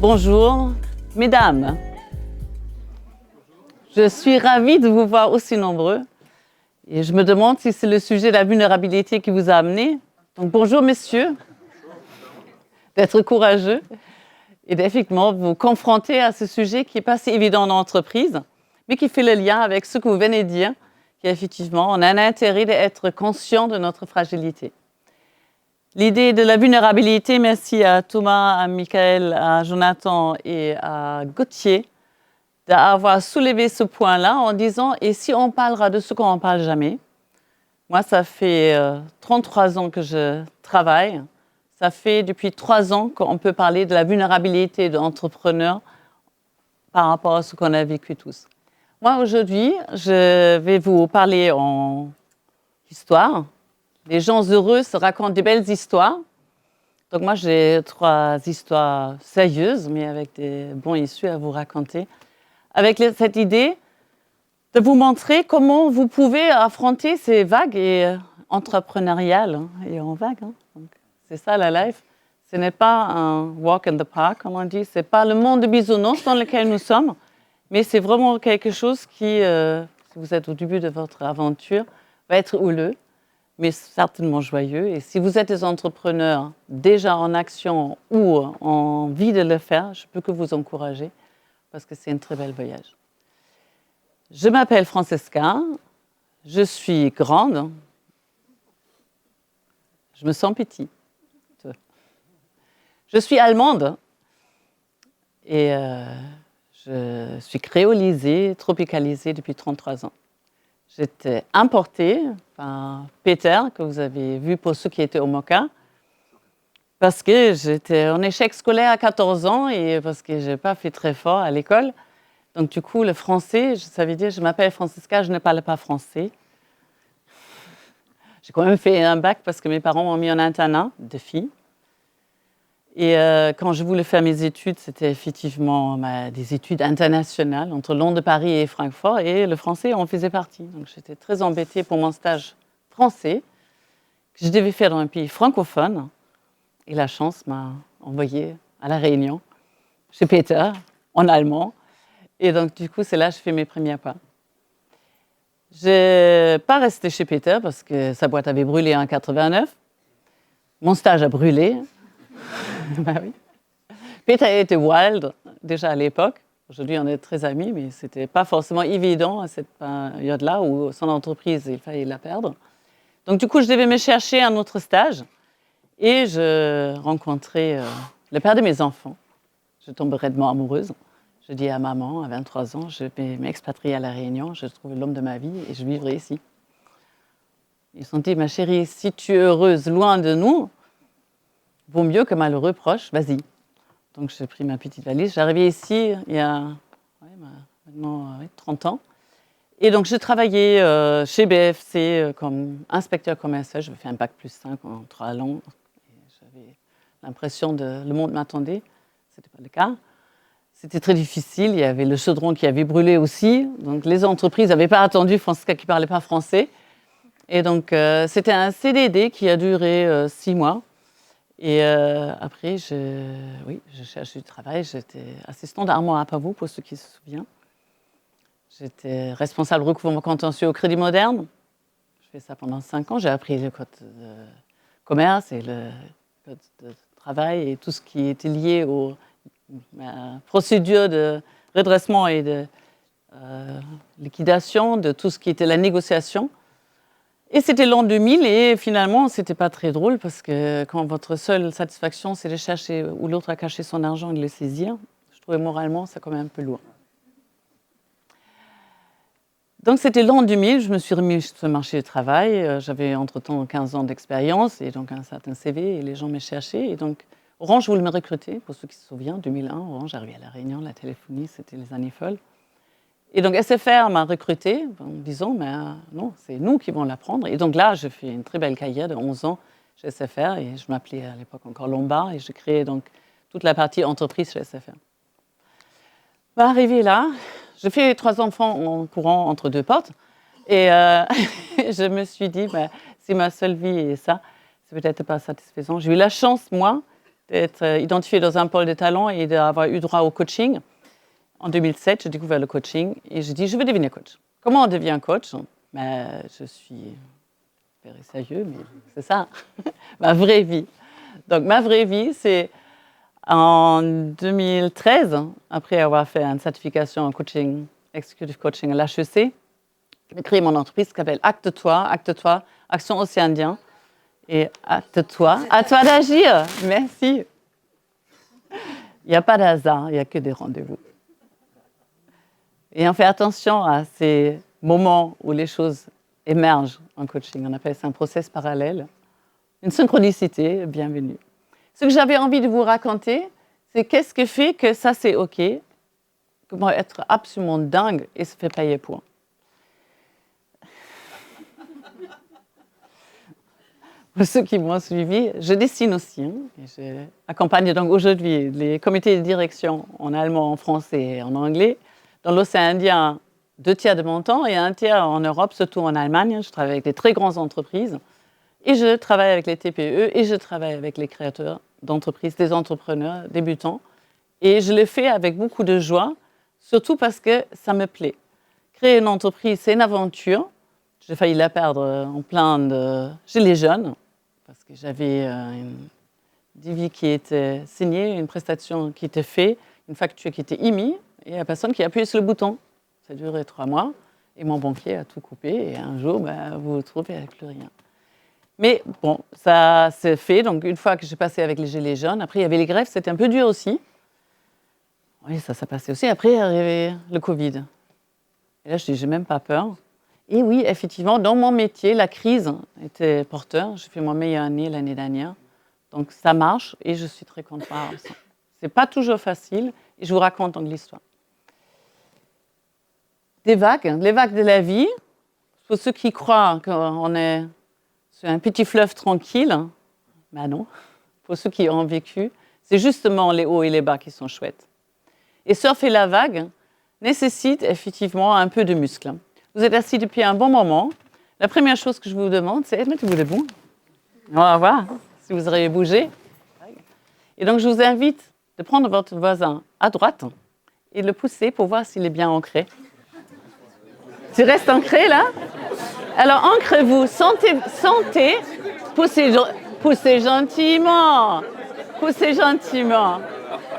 Bonjour, mesdames. Je suis ravie de vous voir aussi nombreux. Et je me demande si c'est le sujet de la vulnérabilité qui vous a amené. Donc bonjour, messieurs. D'être courageux et d'effectivement vous confronter à ce sujet qui n'est pas si évident en entreprise, mais qui fait le lien avec ce que vous venez de dire, qu'effectivement, on a un intérêt d'être conscient de notre fragilité. L'idée de la vulnérabilité, merci à Thomas, à Michael, à Jonathan et à Gauthier d'avoir soulevé ce point-là en disant « et si on parlera de ce qu'on ne parle jamais ?» Moi, ça fait 33 ans que je travaille. Ça fait depuis 3 ans qu'on peut parler de la vulnérabilité d'entrepreneurs par rapport à ce qu'on a vécu tous. Moi, aujourd'hui, je vais vous parler en histoire. Les gens heureux se racontent des belles histoires. Donc moi, j'ai 3 histoires sérieuses, mais avec des bons issues à vous raconter. Avec cette idée de vous montrer comment vous pouvez affronter ces vagues entrepreneuriales et en vagues. Donc, c'est ça la life. Ce n'est pas un walk in the park, comme on dit. Ce n'est pas le monde de bisounours dans lequel nous sommes, mais c'est vraiment quelque chose qui, si vous êtes au début de votre aventure, va être houleux, mais certainement joyeux. Et si vous êtes des entrepreneurs déjà en action ou en envie de le faire, je peux que vous encourager parce que c'est un très bel voyage. Je m'appelle Francesca, je suis grande, je me sens petite. Je suis allemande et je suis créolisée, tropicalisée depuis 33 ans. J'étais importée par Peter, que vous avez vu pour ceux qui étaient au MOCA, parce que j'étais en échec scolaire à 14 ans et parce que je n'ai pas fait très fort à l'école. Donc du coup, le français, ça veut dire je m'appelle Francesca, je ne parle pas français. J'ai quand même fait un bac parce que mes parents m'ont mis en internat de filles. Et quand je voulais faire mes études, c'était effectivement des études internationales entre Londres, Paris et Francfort. Et le français en faisait partie. Donc j'étais très embêtée pour mon stage français que je devais faire dans un pays francophone. Et la chance m'a envoyée à La Réunion, chez Peter, en allemand. Et donc du coup, c'est là que je fais mes premiers pas. Je n'ai pas resté chez Peter parce que sa boîte avait brûlé en 89. Mon stage a brûlé. Ben oui. Peter était wild déjà à l'époque. Aujourd'hui, on est très amis, mais ce n'était pas forcément évident à cette période-là où son entreprise, il fallait la perdre. Donc du coup, je devais me chercher un autre stage et je rencontrais le père de mes enfants. Je tombe redement amoureuse. Je dis à maman, à 23 ans, je vais m'expatrier à La Réunion, je trouve l'homme de ma vie et je vivrai ici. Ils se sont dit, ma chérie, si tu es heureuse loin de nous, vaut mieux que malheureux proche, vas-y. Donc j'ai pris ma petite valise. J'arrivais ici il y a maintenant 30 ans. Et donc j'ai travaillé chez BFC comme inspecteur commercial. J'avais fait un bac +5 en 3 langues. J'avais l'impression que le monde m'attendait. Ce n'était pas le cas. C'était très difficile. Il y avait le chaudron qui avait brûlé aussi. Donc les entreprises n'avaient pas attendu Francesca qui ne parlait pas français. Et donc c'était un CDD qui a duré 6 mois. Et après, je cherchais du travail. J'étais assistante d'Armand à Pavot, pour ceux qui se souviennent. J'étais responsable recouvrement contentieux au Crédit Moderne. Je fais ça pendant 5 ans. J'ai appris le code de commerce et le code de travail et tout ce qui était lié aux procédures de redressement et de liquidation, de tout ce qui était la négociation. Et c'était l'an 2000 et finalement, ce n'était pas très drôle parce que quand votre seule satisfaction, c'est de chercher où l'autre a caché son argent et de le saisir, je trouvais moralement ça quand même un peu lourd. Donc c'était l'an 2000, je me suis remise sur le marché du travail. J'avais entre-temps 15 ans d'expérience et donc un certain CV et les gens me cherchaient. Et donc Orange voulait me recruter, pour ceux qui se souviennent, 2001, Orange arrivait à La Réunion, la téléphonie, c'était les années folles. Et donc SFR m'a recruté en me disant, mais non, c'est nous qui vont l'apprendre. Et donc là, j'ai fait une très belle carrière de 11 ans chez SFR et je m'appelais à l'époque encore Lombard et je créais donc toute la partie entreprise chez SFR. Arrivé là, j'ai fait 3 enfants en courant entre 2 portes et je me suis dit, si ma seule vie est ça, c'est peut-être pas satisfaisant. J'ai eu la chance, moi, d'être identifiée dans un pôle de talent et d'avoir eu droit au coaching. En 2007, j'ai découvert le coaching et j'ai dit, je veux devenir coach. Comment on devient coach? Je suis very sérieux, mais c'est ça, ma vraie vie. Donc, ma vraie vie, c'est en 2013, après avoir fait une certification en coaching, executive coaching à l'HEC, j'ai créé mon entreprise qui s'appelle Acte-toi, Action Océan Indien. Et Acte-toi, à toi d'agir. Merci. Il n'y a pas d'hasard, il n'y a que des rendez-vous. Et on fait attention à ces moments où les choses émergent en coaching. On appelle ça un process parallèle. Une synchronicité, bienvenue. Ce que j'avais envie de vous raconter, c'est qu'est-ce qui fait que ça c'est OK, comment être absolument dingue et se faire payer pour. Pour ceux qui m'ont suivi, je dessine aussi. J'accompagne donc aujourd'hui les comités de direction en allemand, en français et en anglais. Dans l'océan Indien, 2/3 de mon temps et 1/3 en Europe, surtout en Allemagne. Je travaille avec des très grandes entreprises et je travaille avec les TPE et je travaille avec les créateurs d'entreprises, des entrepreneurs débutants. Et je le fais avec beaucoup de joie, surtout parce que ça me plaît. Créer une entreprise, c'est une aventure. J'ai failli la perdre en plein chez les jeunes, parce que j'avais une devis qui était signée, une prestation qui était faite, une facture qui était émise, et il n'y a personne qui a appuyé sur le bouton. Ça a duré 3 mois, et mon banquier a tout coupé, et un jour, vous vous retrouvez avec plus rien. Mais bon, ça s'est fait, donc une fois que j'ai passé avec les gilets jaunes, après il y avait les grèves, c'était un peu dur aussi. Oui, ça s'est passé aussi. Après, il est arrivé le Covid. Et là, je dis, j'ai même pas peur. Et oui, effectivement, dans mon métier, la crise était porteur. J'ai fait mon meilleure année l'année dernière. Donc, ça marche et je suis très contente. Ce n'est pas toujours facile et je vous raconte donc l'histoire. Des vagues, les vagues de la vie. Pour ceux qui croient qu'on est sur un petit fleuve tranquille, ben non. Pour ceux qui ont vécu, c'est justement les hauts et les bas qui sont chouettes. Et surfer la vague nécessite effectivement un peu de muscle. Vous êtes assis depuis un bon moment. La première chose que je vous demande, c'est mettez-vous debout. On va voir si vous aurez bougé. Et donc, je vous invite de prendre votre voisin à droite et de le pousser pour voir s'il est bien ancré. Tu restes ancré, là? Alors, ancrez-vous. Sentez. Poussez gentiment. Poussez gentiment.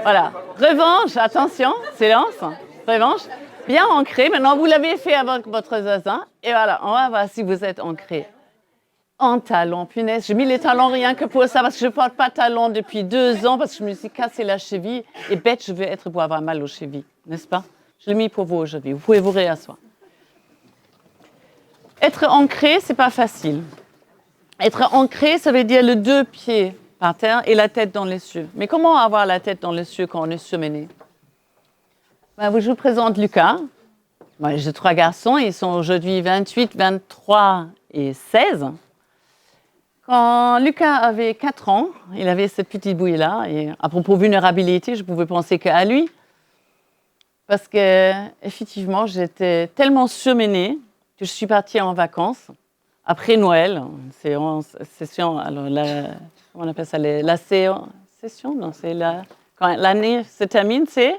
Voilà. Revanche, attention, silence. Revanche. Bien ancré. Maintenant, vous l'avez fait avec votre voisin. Et voilà, on va voir si vous êtes ancré. En talons, punaise. J'ai mis les talons rien que pour ça, parce que je ne porte pas de talons depuis 2 ans, parce que je me suis cassé la cheville. Et bête, je vais être pour avoir mal aux chevilles, n'est-ce pas? Je l'ai mis pour vous aujourd'hui. Vous pouvez vous réasseoir. Être ancré, ce n'est pas facile. Être ancré, ça veut dire les 2 pieds par terre et la tête dans les cieux. Mais comment avoir la tête dans les cieux quand on est surmené? Je vous présente Lucas. J'ai 3 garçons, ils sont aujourd'hui 28, 23 et 16. Quand Lucas avait 4 ans, il avait cette petite bouille-là. Et à propos de vulnérabilité, je pouvais penser qu'à lui. Parce qu'effectivement, j'étais tellement surmenée que je suis partie en vacances après Noël. Session, alors comment on appelle ça? La session? Non, c'est quand l'année se termine, c'est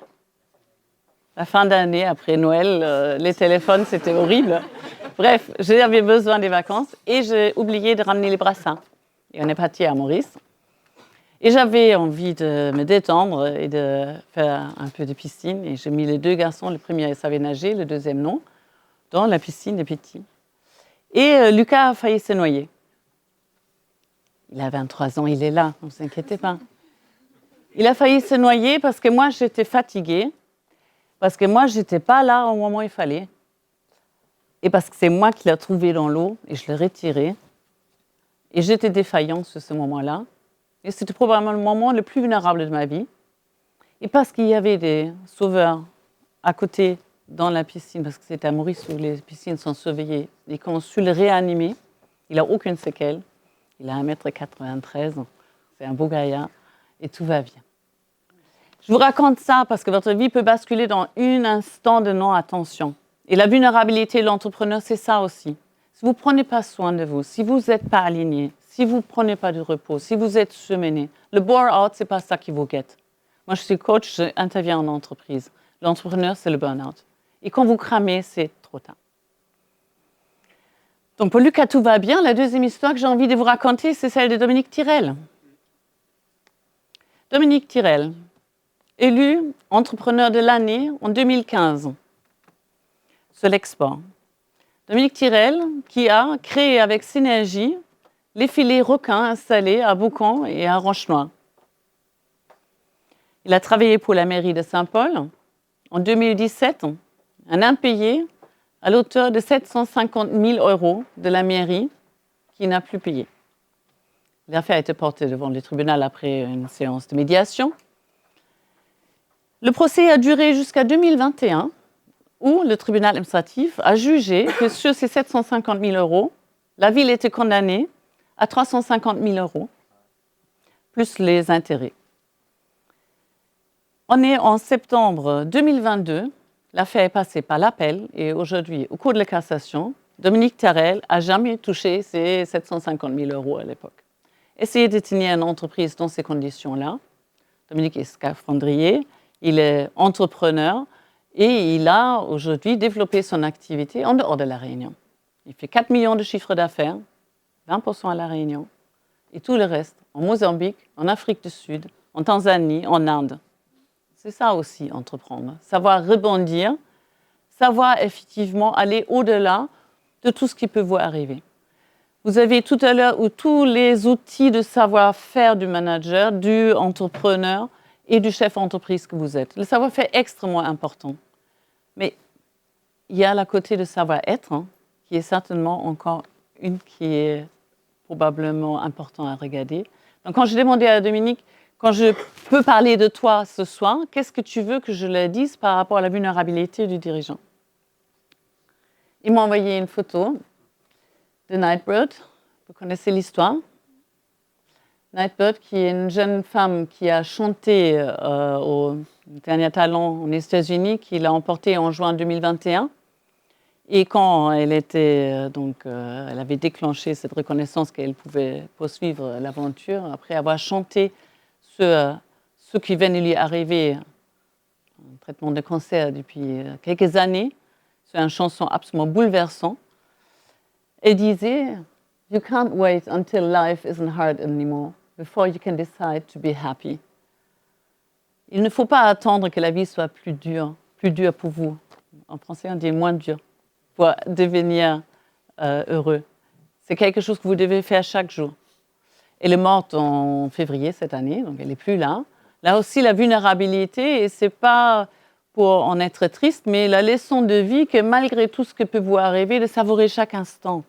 la fin d'année après Noël. Les téléphones, c'était horrible. Bref, j'avais besoin des vacances et j'ai oublié de ramener les brassins. Et on est parti à Maurice. Et j'avais envie de me détendre et de faire un peu de piscine. Et j'ai mis les 2 garçons, le premier il savait nager, le deuxième non, dans la piscine des petits. Et Lucas a failli se noyer. Il a 23 ans, il est là, ne vous inquiétez pas. Il a failli se noyer parce que moi, j'étais fatiguée, parce que moi, je n'étais pas là au moment où il fallait. Et parce que c'est moi qui l'ai trouvé dans l'eau et je l'ai retiré. Et j'étais défaillante sur ce moment-là. Et c'était probablement le moment le plus vulnérable de ma vie. Et parce qu'il y avait des sauveurs à côté dans la piscine, parce que c'était à Maurice où les piscines sont surveillées, et qu'on a su le réanimer, il n'a aucune séquelle. Il a 1m93, c'est un beau gaillard, et tout va bien. Je vous raconte ça parce que votre vie peut basculer dans un instant de non-attention. Et la vulnérabilité de l'entrepreneur, c'est ça aussi. Si vous ne prenez pas soin de vous, si vous n'êtes pas aligné, si vous ne prenez pas de repos, si vous êtes surmené, le bore-out, ce n'est pas ça qui vous guette. Moi, je suis coach, j'interviens en entreprise. L'entrepreneur, c'est le burn-out. Et quand vous cramez, c'est trop tard. Donc, pour Lucas, tout va bien. La deuxième histoire que j'ai envie de vous raconter, c'est celle de Dominique Tirel. Dominique Tirel, élu entrepreneur de l'année en 2015 sur l'export. Dominique Tirel, qui a créé avec Synergie les filets requins installés à Boucan et à Rochenoir. Il a travaillé pour la mairie de Saint-Paul. En 2017, un impayé à l'auteur de 750 000 € de la mairie qui n'a plus payé. L'affaire a été portée devant le tribunal après une séance de médiation. Le procès a duré jusqu'à 2021, où le tribunal administratif a jugé que sur ces 750 000 €, la ville était condamnée à 350 000 €, plus les intérêts. On est en septembre 2022, l'affaire est passée par l'appel et aujourd'hui, au cours de la cassation, Dominique Tirel n'a jamais touché ces 750 000 € à l'époque. Essayez de tenir une entreprise dans ces conditions-là. Dominique est scaphandrier, il est entrepreneur et il a aujourd'hui développé son activité en dehors de la Réunion. Il fait 4 millions de chiffres d'affaires, 20% à la Réunion et tout le reste en Mozambique, en Afrique du Sud, en Tanzanie, en Inde. C'est ça aussi, entreprendre. Savoir rebondir, savoir effectivement aller au-delà de tout ce qui peut vous arriver. Vous avez tout à l'heure tous les outils de savoir-faire du manager, du entrepreneur et du chef d'entreprise que vous êtes. Le savoir-faire est extrêmement important. Mais il y a la côté de savoir-être, qui est certainement encore une qui est probablement important à regarder. Donc quand j'ai demandé à Dominique, quand je peux parler de toi ce soir, qu'est-ce que tu veux que je leur dise par rapport à la vulnérabilité du dirigeant? Il m'a envoyé une photo de Nightbird. Vous connaissez l'histoire. Nightbird, qui est une jeune femme qui a chanté au dernier talent aux États-Unis, qu'il a emporté en juin 2021. Et quand elle était, elle avait déclenché cette reconnaissance qu'elle pouvait poursuivre l'aventure, après avoir chanté ce qui venait lui arriver, un traitement de cancer depuis quelques années, c'est une chanson absolument bouleversante. Elle disait, "You can't wait until life isn't hard anymore before you can decide to be happy." Il ne faut pas attendre que la vie soit plus dure pour vous. En français, on dit moins dure, pour devenir heureux. C'est quelque chose que vous devez faire chaque jour. Elle est morte en février cette année, donc elle n'est plus là. Là aussi, la vulnérabilité, et ce n'est pas pour en être triste, mais la leçon de vie que malgré tout ce qui peut vous arriver, de savourer chaque instant.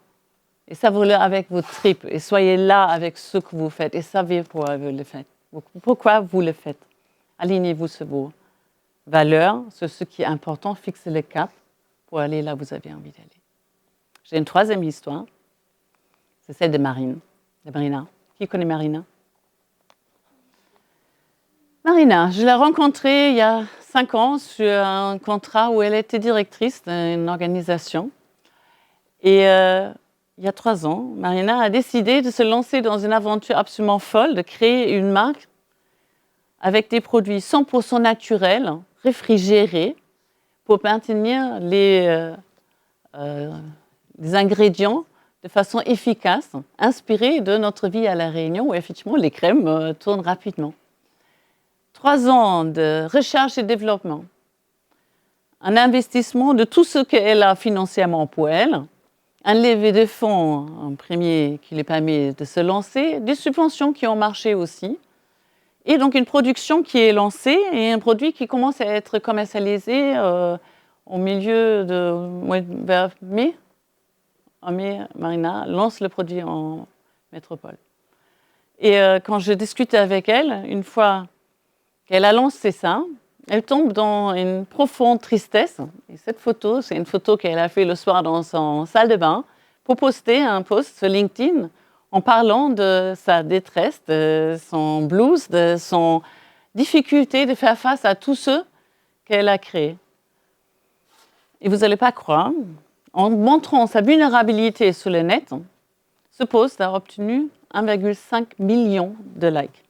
Et savourez-le avec vos tripes, et soyez là avec ce que vous faites, et savez pourquoi vous le faites. Pourquoi vous le faites. Alignez-vous sur vos valeurs, sur ce qui est important, fixez le cap pour aller là où vous avez envie d'aller. J'ai une troisième histoire, c'est celle de Marina. Qui connaît Marina? Marina, je l'ai rencontrée il y a 5 ans sur un contrat où elle était directrice d'une organisation. Et il y a 3 ans, Marina a décidé de se lancer dans une aventure absolument folle, de créer une marque avec des produits 100% naturels, réfrigérés, pour maintenir les ingrédients de façon efficace, inspirée de notre vie à La Réunion, où effectivement les crèmes tournent rapidement. 3 ans de recherche et développement, un investissement de tout ce qu'elle a financièrement pour elle, un levée de fonds, un premier qui lui permet de se lancer, des subventions qui ont marché aussi, et donc une production qui est lancée et un produit qui commence à être commercialisé au milieu vers mai. En mai, Marina lance le produit en métropole. Et quand je discute avec elle, une fois qu'elle a lancé ça, elle tombe dans une profonde tristesse. Et cette photo, c'est une photo qu'elle a fait le soir dans son salle de bain pour poster un post sur LinkedIn en parlant de sa détresse, de son blues, de son difficulté de faire face à tout ce qu'elle a créé. Et vous n'allez pas croire, en montrant sa vulnérabilité sur le net, ce post a obtenu 1,5 million de likes.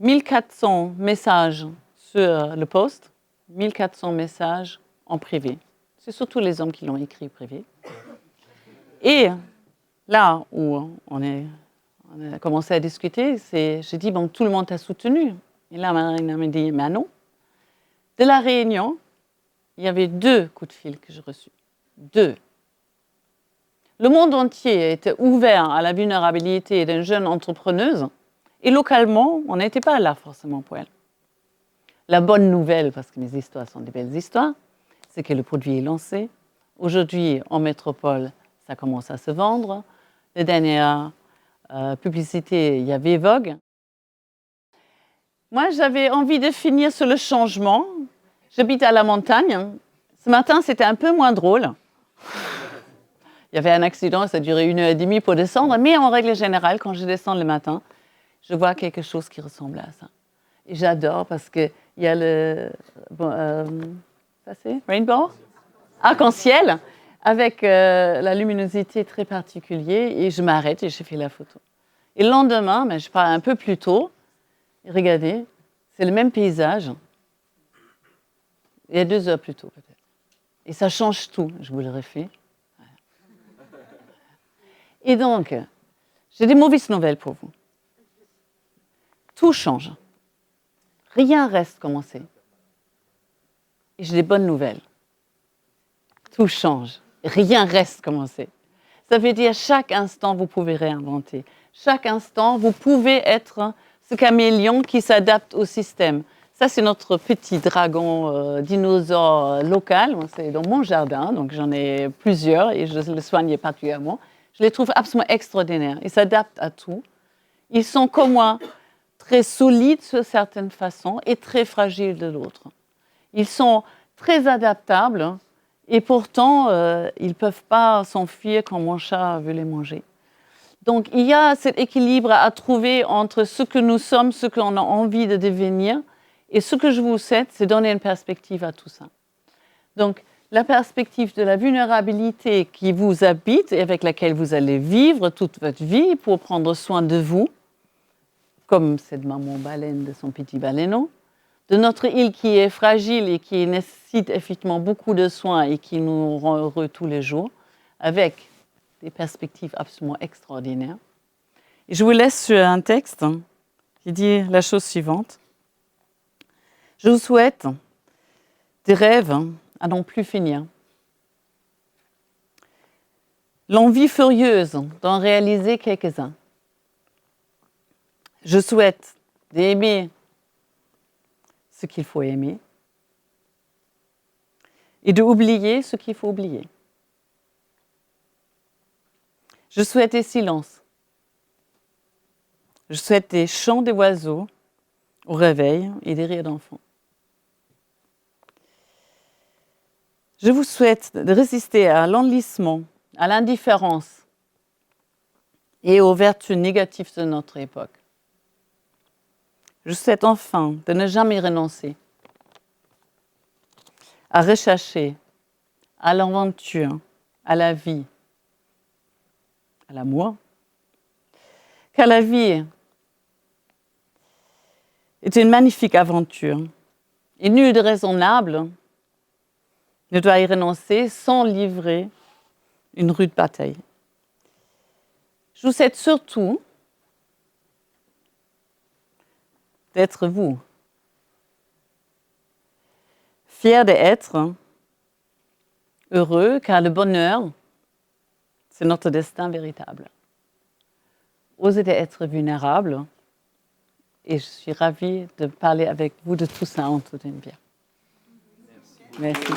1400 messages sur le post, 1400 messages en privé. C'est surtout les hommes qui l'ont écrit privé. Et là où on a commencé à discuter, j'ai dit, bon, tout le monde t'a soutenu. Et là, Marina m'a dit, mais non. De la réunion, il y avait 2 coups de fil que j'ai reçus. 2. Le monde entier était ouvert à la vulnérabilité d'une jeune entrepreneuse. Et localement, on n'était pas là forcément pour elle. La bonne nouvelle, parce que mes histoires sont des belles histoires, c'est que le produit est lancé. Aujourd'hui, en métropole, ça commence à se vendre. Les dernières publicités, il y avait Vogue. Moi, j'avais envie de finir sur le changement. J'habite à la montagne. Ce matin, c'était un peu moins drôle. Il y avait un accident, ça a duré 1h30 pour descendre. Mais en règle générale, quand je descends le matin, je vois quelque chose qui ressemble à ça. Et j'adore parce qu'il y a le ça c'est rainbow, arc-en-ciel, avec la luminosité très particulière. Et je m'arrête et je fais la photo. Et le lendemain, je pars un peu plus tôt. Et regardez, c'est le même paysage. Il y a 2 heures plus tôt peut-être. Et ça change tout. Je vous le refais. Et donc, j'ai des mauvaises nouvelles pour vous. Tout change. Rien reste comme c'est. Et j'ai des bonnes nouvelles. Tout change. Rien reste comme c'est. Ça veut dire chaque instant, vous pouvez réinventer. Chaque instant, vous pouvez être ce caméléon qui s'adapte au système. Ça, c'est notre petit dragon dinosaure local. C'est dans mon jardin, donc j'en ai plusieurs et je le soigne particulièrement. Je les trouve absolument extraordinaires. Ils s'adaptent à tout. Ils sont comme moi, très solides de certaines façons et très fragiles de l'autre. Ils sont très adaptables et pourtant, ils ne peuvent pas s'enfuir quand mon chat veut les manger. Donc, il y a cet équilibre à trouver entre ce que nous sommes, ce qu'on a envie de devenir. Et ce que je vous souhaite, c'est donner une perspective à tout ça. Donc, la perspective de la vulnérabilité qui vous habite et avec laquelle vous allez vivre toute votre vie pour prendre soin de vous, comme cette maman baleine de son petit baleineau, de notre île qui est fragile et qui nécessite effectivement beaucoup de soins et qui nous rend heureux tous les jours, avec des perspectives absolument extraordinaires. Et je vous laisse sur un texte qui dit la chose suivante. Je vous souhaite des rêves à n'en plus finir. L'envie furieuse d'en réaliser quelques-uns. Je souhaite d'aimer ce qu'il faut aimer et d'oublier ce qu'il faut oublier. Je souhaite des silences. Je souhaite des chants des oiseaux au réveil et des rires d'enfants. Je vous souhaite de résister à l'enlisement, à l'indifférence et aux vertus négatives de notre époque. Je souhaite enfin de ne jamais renoncer à rechercher, à l'aventure, à la vie, à l'amour, car la vie est une magnifique aventure et nul de raisonnable ne doit y renoncer sans livrer une rude bataille. Je vous souhaite surtout d'être vous, fiers d'être heureux, car le bonheur, c'est notre destin véritable. Osez être vulnérable, et je suis ravie de parler avec vous de tout ça en toute une vie. Merci.